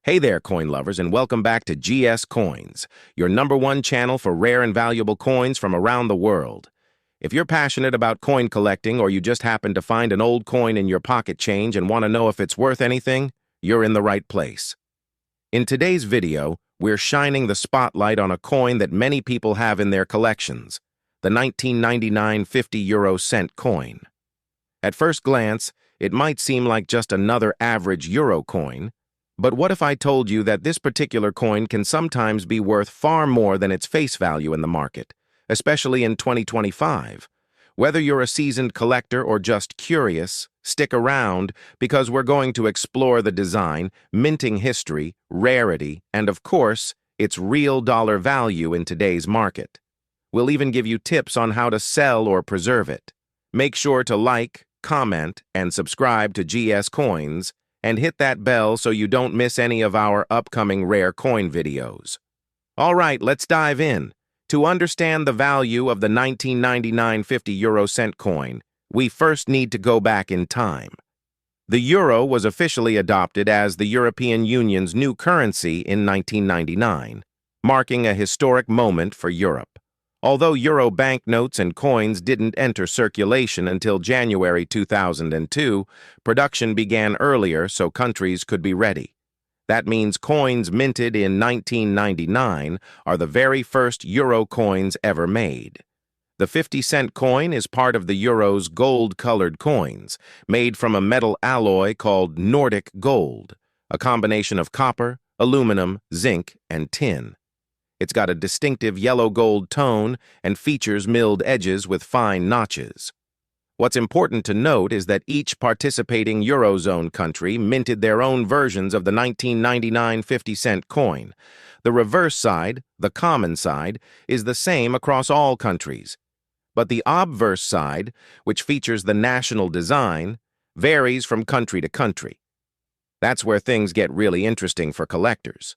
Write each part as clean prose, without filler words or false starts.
Hey there, coin lovers, and welcome back to GS Coins, your #1 channel for rare and valuable coins from around the world. If you're passionate about coin collecting or you just happen to find an old coin in your pocket change and want to know if it's worth anything, you're in the right place. In today's video, we're shining the spotlight on a coin that many people have in their collections, the 1999 50 cent coin. At first glance, it might seem like just another average euro coin, but what if I told you that this particular coin can sometimes be worth far more than its face value in the market, especially in 2025? Whether you're a seasoned collector or just curious, stick around because we're going to explore the design, minting history, rarity, and of course, its real dollar value in today's market. We'll even give you tips on how to sell or preserve it. Make sure to like, comment, and subscribe to GS Coins, and hit that bell so you don't miss any of our upcoming rare coin videos. All right, let's dive in. To understand the value of the 1999 50 cent coin, we first need to go back in time. The euro was officially adopted as the European Union's new currency in 1999, marking a historic moment for Europe. Although euro banknotes and coins didn't enter circulation until January 2002, production began earlier so countries could be ready. That means coins minted in 1999 are the very first euro coins ever made. The 50-cent coin is part of the euro's gold-colored coins, made from a metal alloy called Nordic gold, a combination of copper, aluminum, zinc, and tin. It's got a distinctive yellow-gold tone and features milled edges with fine notches. What's important to note is that each participating Eurozone country minted their own versions of the 1999 50-cent coin. The reverse side, the common side, is the same across all countries. But the obverse side, which features the national design, varies from country to country. That's where things get really interesting for collectors.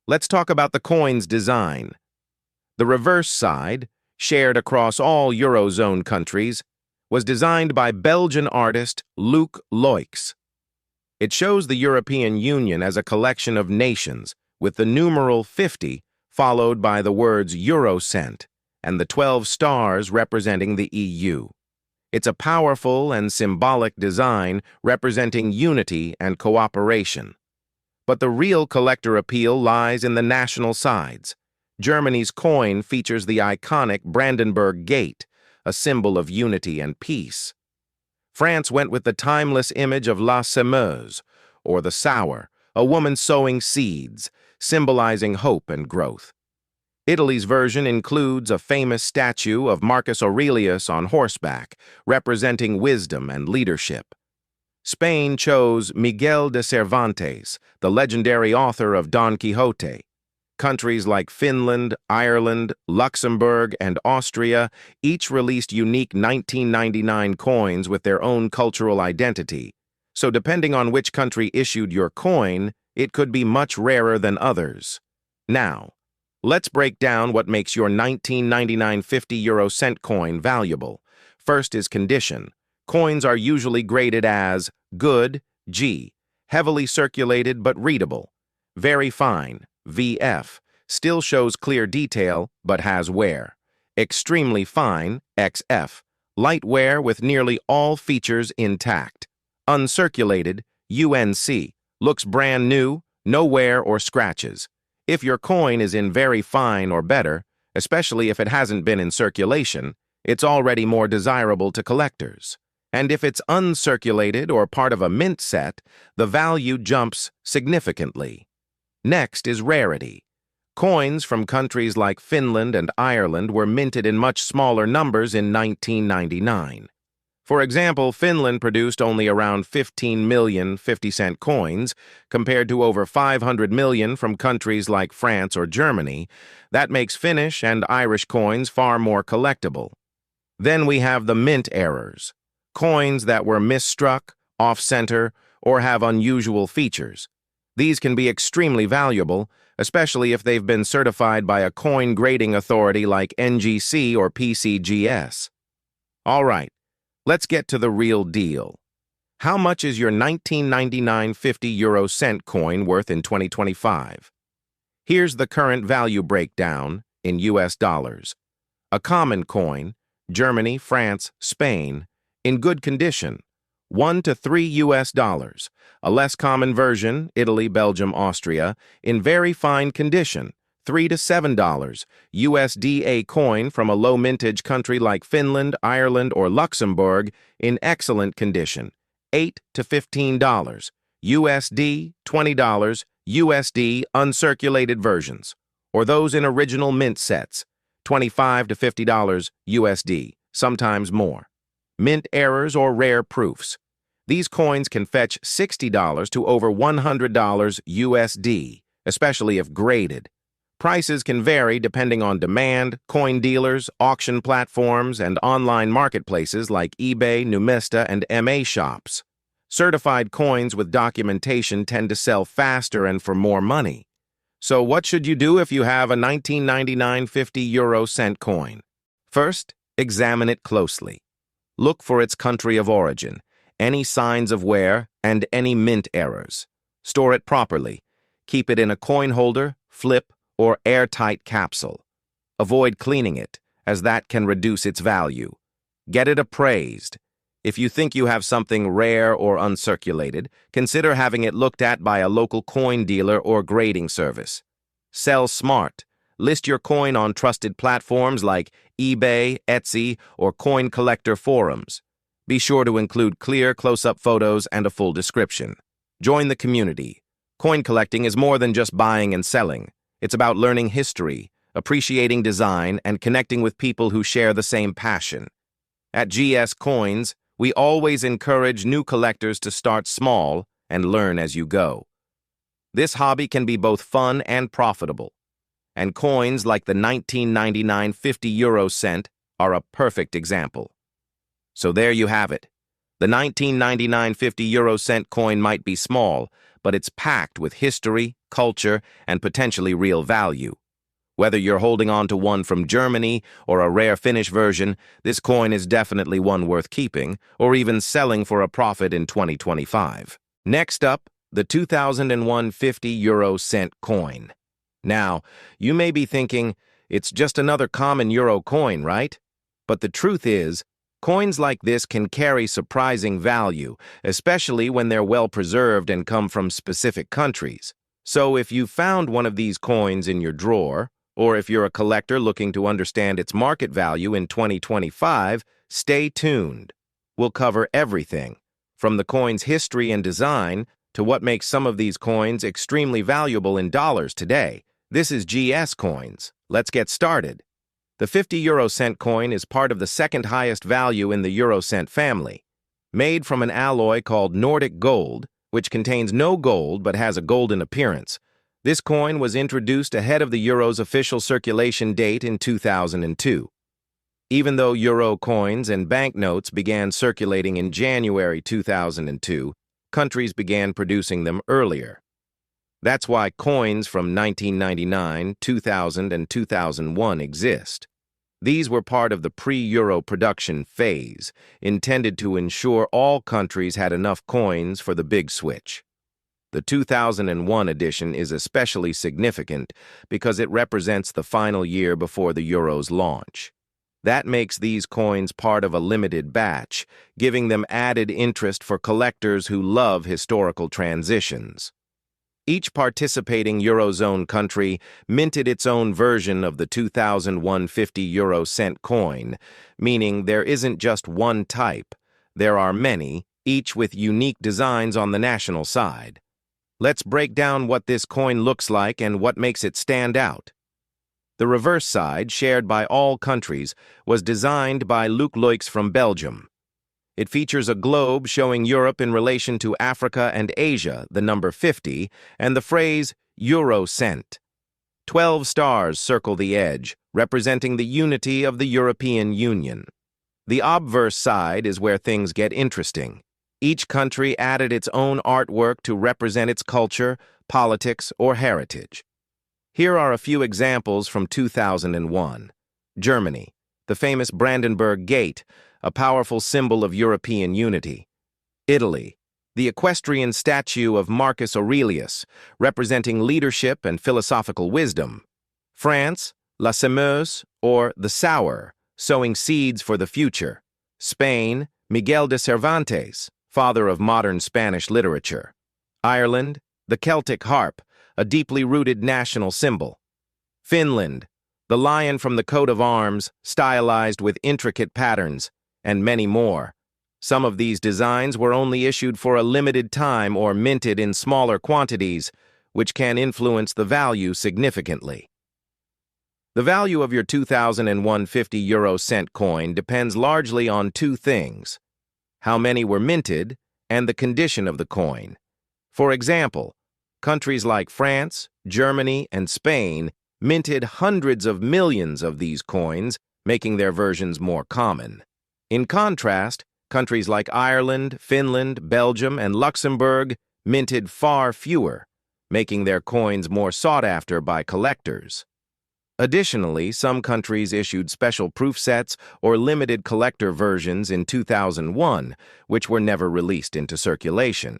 Let's talk about the coin's design. The reverse side, shared across all Eurozone countries, was designed by Belgian artist Luc Loix. It shows the European Union as a collection of nations, with the numeral 50 followed by the words Eurocent and the 12 stars representing the EU. It's a powerful and symbolic design representing unity and cooperation. But the real collector appeal lies in the national sides. Germany's coin features the iconic Brandenburg Gate, a symbol of unity and peace. France went with the timeless image of La Semeuse, or the sower, a woman sowing seeds, symbolizing hope and growth. Italy's version includes a famous statue of Marcus Aurelius on horseback, representing wisdom and leadership. Spain chose Miguel de Cervantes, the legendary author of Don Quixote. Countries like Finland, Ireland, Luxembourg, and Austria each released unique 1999 coins with their own cultural identity. So depending on which country issued your coin, it could be much rarer than others. Now, let's break down what makes your 1999 50 cent coin valuable. First is condition. Coins are usually graded as good, G, heavily circulated but readable, very fine, VF, still shows clear detail but has wear, extremely fine, XF, light wear with nearly all features intact, uncirculated, UNC, looks brand new, no wear or scratches. If your coin is in very fine or better, especially if it hasn't been in circulation, it's already more desirable to collectors. And if it's uncirculated or part of a mint set, the value jumps significantly. Next is rarity. Coins from countries like Finland and Ireland were minted in much smaller numbers in 1999. For example, Finland produced only around 15 million 50-cent coins, compared to over 500 million from countries like France or Germany. That makes Finnish and Irish coins far more collectible. Then we have the mint errors. Coins that were misstruck, off-center, or have unusual features. These can be extremely valuable, especially if they've been certified by a coin grading authority like NGC or PCGS. All right, let's get to the real deal. How much is your 1999 50 cent coin worth in 2025? Here's the current value breakdown in US dollars. A common coin, Germany, France, Spain, in good condition, 1 to 3 US dollars. A less common version, Italy, Belgium, Austria, in very fine condition, $3 to $7. USD coin from a low mintage country like Finland, Ireland, or Luxembourg in excellent condition, $8 to $15. USD, $20. USD uncirculated versions, or those in original mint sets, $25 to $50 USD, sometimes more. Mint errors or rare proofs. These coins can fetch $60 to over $100 USD, especially if graded. Prices can vary depending on demand, coin dealers, auction platforms, and online marketplaces like eBay, Numista, and MA shops. Certified coins with documentation tend to sell faster and for more money. So what should you do if you have a 1999 50 cent coin? First, examine it closely. Look for its country of origin, any signs of wear, and any mint errors. Store it properly. Keep it in a coin holder, flip, or airtight capsule. Avoid cleaning it, as that can reduce its value. Get it appraised. If you think you have something rare or uncirculated, consider having it looked at by a local coin dealer or grading service. Sell smart. List your coin on trusted platforms like eBay, Etsy, or coin collector forums. Be sure to include clear, close-up photos and a full description. Join the community. Coin collecting is more than just buying and selling. It's about learning history, appreciating design, and connecting with people who share the same passion. At GS Coins, we always encourage new collectors to start small and learn as you go. This hobby can be both fun and profitable, and coins like the 1999 50 cent are a perfect example. So there you have it. The 1999 50 cent coin might be small, but it's packed with history, culture, and potentially real value. Whether you're holding on to one from Germany or a rare Finnish version, this coin is definitely one worth keeping or even selling for a profit in 2025. Next up, the 2001 50 cent coin. Now, you may be thinking, it's just another common euro coin, right? But the truth is, coins like this can carry surprising value, especially when they're well preserved and come from specific countries. So if you found one of these coins in your drawer, or if you're a collector looking to understand its market value in 2025, stay tuned. We'll cover everything, from the coin's history and design to what makes some of these coins extremely valuable in dollars today. This is GS Coins. Let's get started. The 50 cent coin is part of the second highest value in the euro cent family. Made from an alloy called Nordic gold, which contains no gold but has a golden appearance. This coin was introduced ahead of the euro's official circulation date in 2002. Even though euro coins and banknotes began circulating in January 2002, countries began producing them earlier. That's why coins from 1999, 2000, and 2001 exist. These were part of the pre-euro production phase, intended to ensure all countries had enough coins for the big switch. The 2001 edition is especially significant because it represents the final year before the euro's launch. That makes these coins part of a limited batch, giving them added interest for collectors who love historical transitions. Each participating Eurozone country minted its own version of the 2001 50 cent coin, meaning there isn't just one type. There are many, each with unique designs on the national side. Let's break down what this coin looks like and what makes it stand out. The reverse side, shared by all countries, was designed by Luc Loix from Belgium. It features a globe showing Europe in relation to Africa and Asia, the number 50, and the phrase Euro cent. 12 stars circle the edge, representing the unity of the European Union. The obverse side is where things get interesting. Each country added its own artwork to represent its culture, politics, or heritage. Here are a few examples from 2001. Germany, the famous Brandenburg Gate, a powerful symbol of European unity. Italy, the equestrian statue of Marcus Aurelius, representing leadership and philosophical wisdom. France, La Semeuse, or the Sower, sowing seeds for the future. Spain, Miguel de Cervantes, father of modern Spanish literature. Ireland, the Celtic harp, a deeply rooted national symbol. Finland, the lion from the coat of arms, stylized with intricate patterns, and many more. Some of these designs were only issued for a limited time or minted in smaller quantities, which can influence the value significantly. The value of your 2001 50-euro-cent coin depends largely on two things: how many were minted and the condition of the coin. For example, countries like France, Germany, and Spain minted hundreds of millions of these coins, making their versions more common. In contrast, countries like Ireland, Finland, Belgium, and Luxembourg minted far fewer, making their coins more sought after by collectors. Additionally, some countries issued special proof sets or limited collector versions in 2001, which were never released into circulation.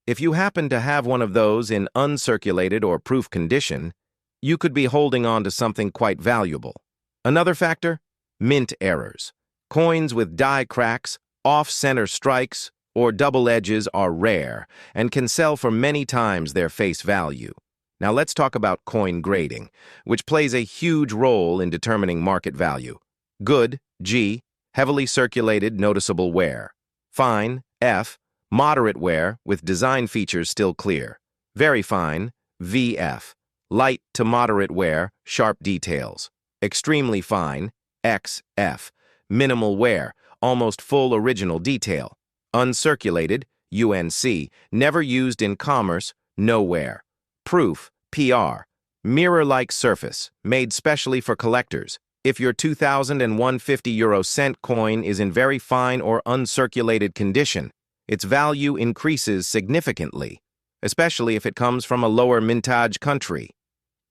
If you happen to have one of those in uncirculated or proof condition, you could be holding on to something quite valuable. Another factor? Mint errors. Coins with die cracks, off-center strikes, or double edges are rare and can sell for many times their face value. Now let's talk about coin grading, which plays a huge role in determining market value. Good, G, heavily circulated, noticeable wear. Fine, F, moderate wear with design features still clear. Very fine, VF, light to moderate wear, sharp details. Extremely fine, XF, minimal wear, almost full original detail. Uncirculated, UNC, never used in commerce, no wear. Proof, PR, mirror-like surface, made specially for collectors. If your 2001 50-euro-cent coin is in very fine or uncirculated condition, its value increases significantly, especially if it comes from a lower mintage country.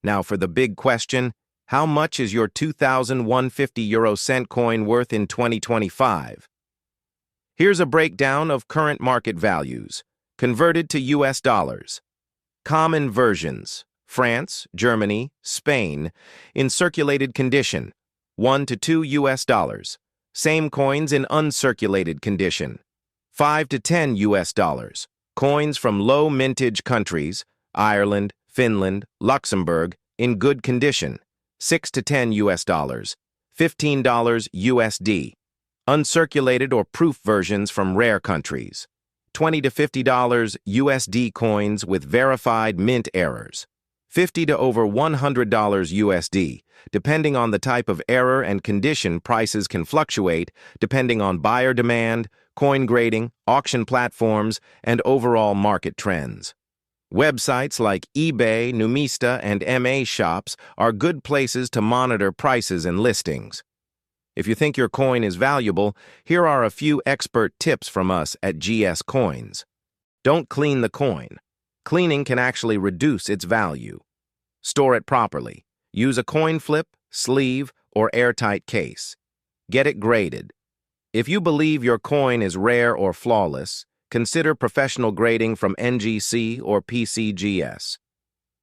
Now for the big question, how much is your 2001 50-euro-cent coin worth in 2025? Here's a breakdown of current market values, converted to US dollars. Common versions: France, Germany, Spain, in circulated condition, 1 to 2 US dollars. Same coins in uncirculated condition, 5 to 10 US dollars. Coins from low mintage countries, Ireland, Finland, Luxembourg, in good condition, 6 to 10 US dollars, $15 USD. Uncirculated or proof versions from rare countries, $20 to $50 USD coins with verified mint errors, $50 to over $100 USD. Depending on the type of error and condition, prices can fluctuate depending on buyer demand, coin grading, auction platforms, and overall market trends. Websites like eBay, Numista, and MA Shops are good places to monitor prices and listings. If you think your coin is valuable, here are a few expert tips from us at GS Coins. Don't clean the coin. Cleaning can actually reduce its value. Store it properly. Use a coin flip, sleeve, or airtight case. Get it graded. If you believe your coin is rare or flawless, consider professional grading from NGC or PCGS.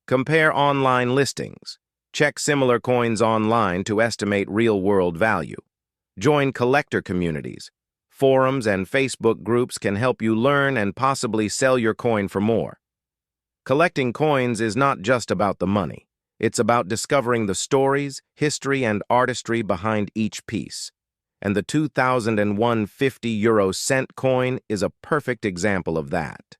Compare online listings. Check similar coins online to estimate real-world value. Join collector communities. Forums and Facebook groups can help you learn and possibly sell your coin for more. Collecting coins is not just about the money. It's about discovering the stories, history, and artistry behind each piece. And the 2001 50-euro-cent coin is a perfect example of that.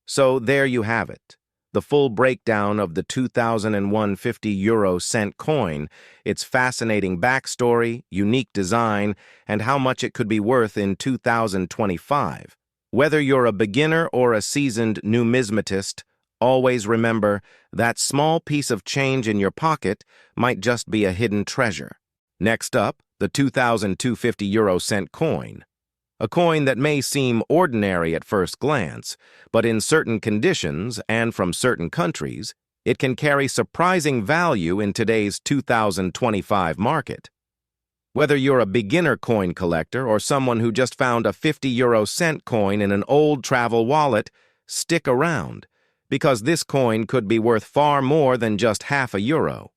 So there you have it. The full breakdown of the 2001 50-euro-cent coin, its fascinating backstory, unique design, and how much it could be worth in 2025. Whether you're a beginner or a seasoned numismatist, always remember that small piece of change in your pocket might just be a hidden treasure. Next up, the 2002 50-euro-cent coin. A coin that may seem ordinary at first glance, but in certain conditions and from certain countries, it can carry surprising value in today's 2025 market. Whether you're a beginner coin collector or someone who just found a 50-euro-cent coin in an old travel wallet, stick around, because this coin could be worth far more than just half a euro.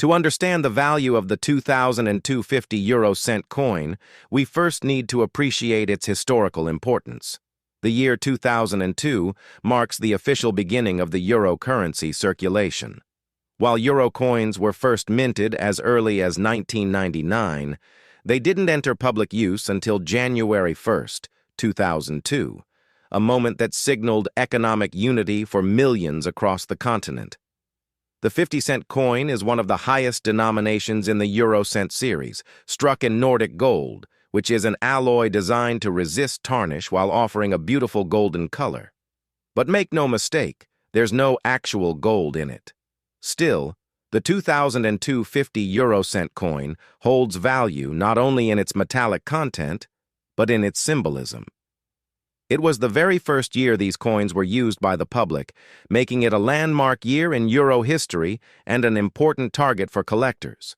To understand the value of the 2002 50-euro-cent coin, we first need to appreciate its historical importance. The year 2002 marks the official beginning of the euro currency circulation. While euro coins were first minted as early as 1999, they didn't enter public use until January 1, 2002, a moment that signaled economic unity for millions across the continent. The 50-cent coin is one of the highest denominations in the euro cent series, struck in Nordic gold, which is an alloy designed to resist tarnish while offering a beautiful golden color. But make no mistake, there's no actual gold in it. Still, the 2002 50-euro-cent coin holds value not only in its metallic content, but in its symbolism. It was the very first year these coins were used by the public, making it a landmark year in euro history and an important target for collectors.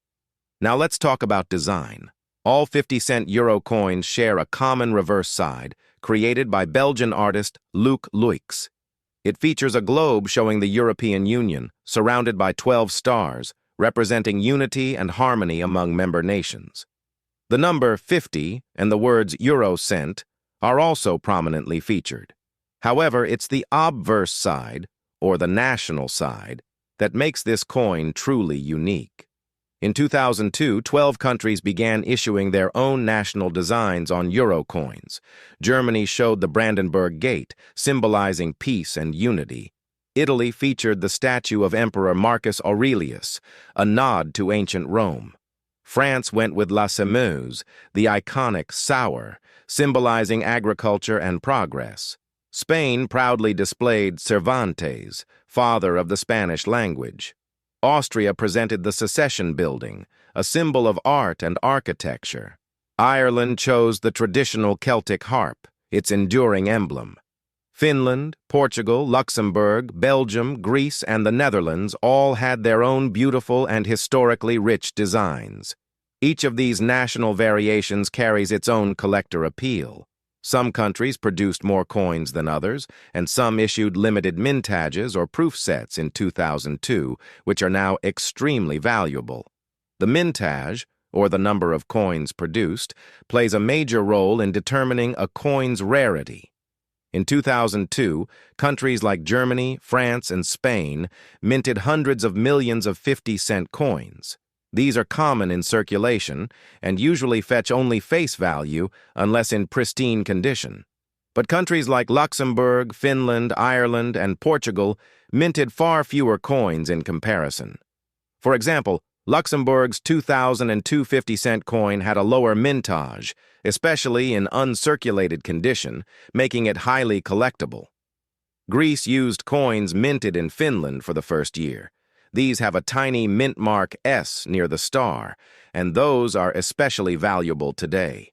Now let's talk about design. All 50-cent euro coins share a common reverse side, created by Belgian artist Luc Luix. It features a globe showing the European Union, surrounded by 12 stars, representing unity and harmony among member nations. The number 50 and the words euro cent are also prominently featured. However, it's the obverse side, or the national side, that makes this coin truly unique. In 2002, 12 countries began issuing their own national designs on euro coins. Germany showed the Brandenburg Gate, symbolizing peace and unity. Italy featured the statue of Emperor Marcus Aurelius, a nod to ancient Rome. France went with La Semeuse, the iconic sour, symbolizing agriculture and progress. Spain proudly displayed Cervantes, father of the Spanish language. Austria presented the Secession Building, a symbol of art and architecture. Ireland chose the traditional Celtic harp, its enduring emblem. Finland, Portugal, Luxembourg, Belgium, Greece, and the Netherlands all had their own beautiful and historically rich designs. Each of these national variations carries its own collector appeal. Some countries produced more coins than others, and some issued limited mintages or proof sets in 2002, which are now extremely valuable. The mintage, or the number of coins produced, plays a major role in determining a coin's rarity. In 2002, countries like Germany, France, and Spain minted hundreds of millions of 50-cent coins. These are common in circulation and usually fetch only face value unless in pristine condition. But countries like Luxembourg, Finland, Ireland, and Portugal minted far fewer coins in comparison. For example, Luxembourg's 2002 50-cent coin had a lower mintage, especially in uncirculated condition, making it highly collectible. Greece used coins minted in Finland for the first year. These have a tiny mint mark S near the star, and those are especially valuable today.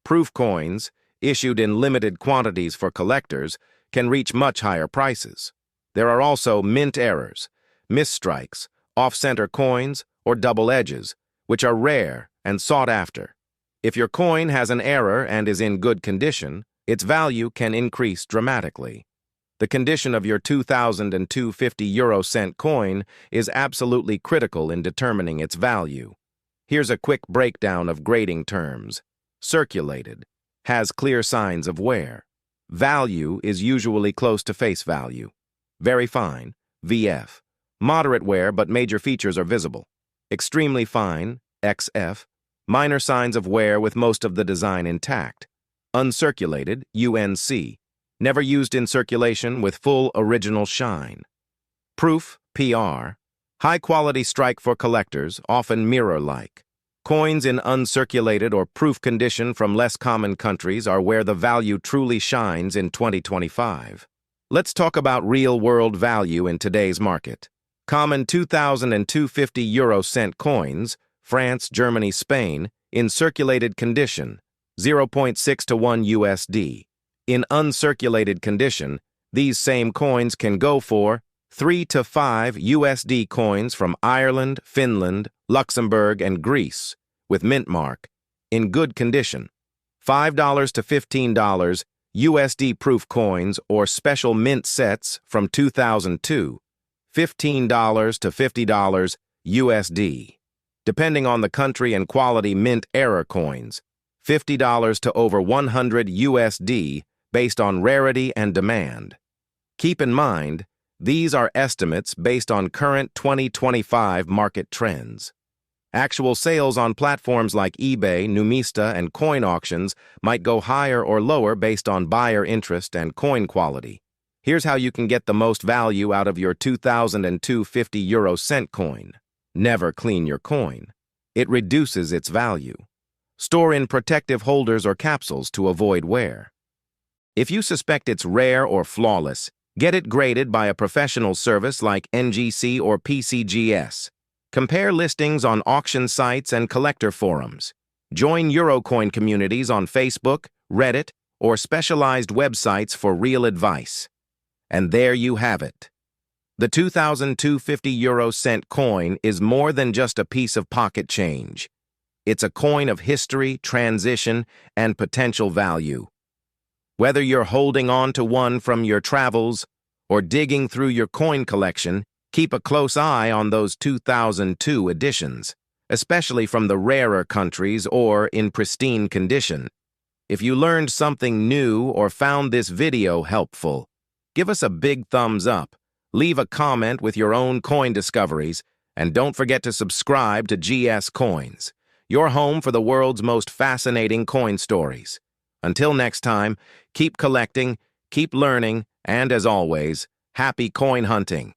Proof coins, issued in limited quantities for collectors, can reach much higher prices. There are also mint errors, misstrikes, off-center coins, or double edges, which are rare and sought after. If your coin has an error and is in good condition, its value can increase dramatically. The condition of your 2002 50-euro-cent coin is absolutely critical in determining its value. Here's a quick breakdown of grading terms. Circulated. Has clear signs of wear. Value is usually close to face value. Very fine. VF. Moderate wear but major features are visible. Extremely fine. XF. Minor signs of wear with most of the design intact. Uncirculated. UNC. Never used in circulation with full original shine. Proof, PR. High-quality strike for collectors, often mirror-like. Coins in uncirculated or proof condition from less common countries are where the value truly shines in 2025. Let's talk about real-world value in today's market. Common 2002 50-euro-cent coins, France, Germany, Spain, in circulated condition, 0.6 to 1 USD. In uncirculated condition, these same coins can go for 3 to 5 USD coins from Ireland, Finland, Luxembourg, and Greece, with mint mark, in good condition. $5 to $15 USD-proof coins or special mint sets from 2002, $15 to $50 USD. Depending on the country and quality mint-era coins, $50 to over 100 USD based on rarity and demand. Keep in mind, these are estimates based on current 2025 market trends. Actual sales on platforms like eBay, Numista, and coin auctions might go higher or lower based on buyer interest and coin quality. Here's how you can get the most value out of your 2002 50-euro-cent coin. Never clean your coin. It reduces its value. Store in protective holders or capsules to avoid wear. If you suspect it's rare or flawless, get it graded by a professional service like NGC or PCGS. Compare listings on auction sites and collector forums. Join Eurocoin communities on Facebook, Reddit, or specialized websites for real advice. And there you have it. The 2002 50-euro-cent coin is more than just a piece of pocket change. It's a coin of history, transition, and potential value. Whether you're holding on to one from your travels or digging through your coin collection, keep a close eye on those 2002 editions, especially from the rarer countries or in pristine condition. If you learned something new or found this video helpful, give us a big thumbs up, leave a comment with your own coin discoveries, and don't forget to subscribe to GS Coins, your home for the world's most fascinating coin stories. Until next time, keep collecting, keep learning, and as always, happy coin hunting.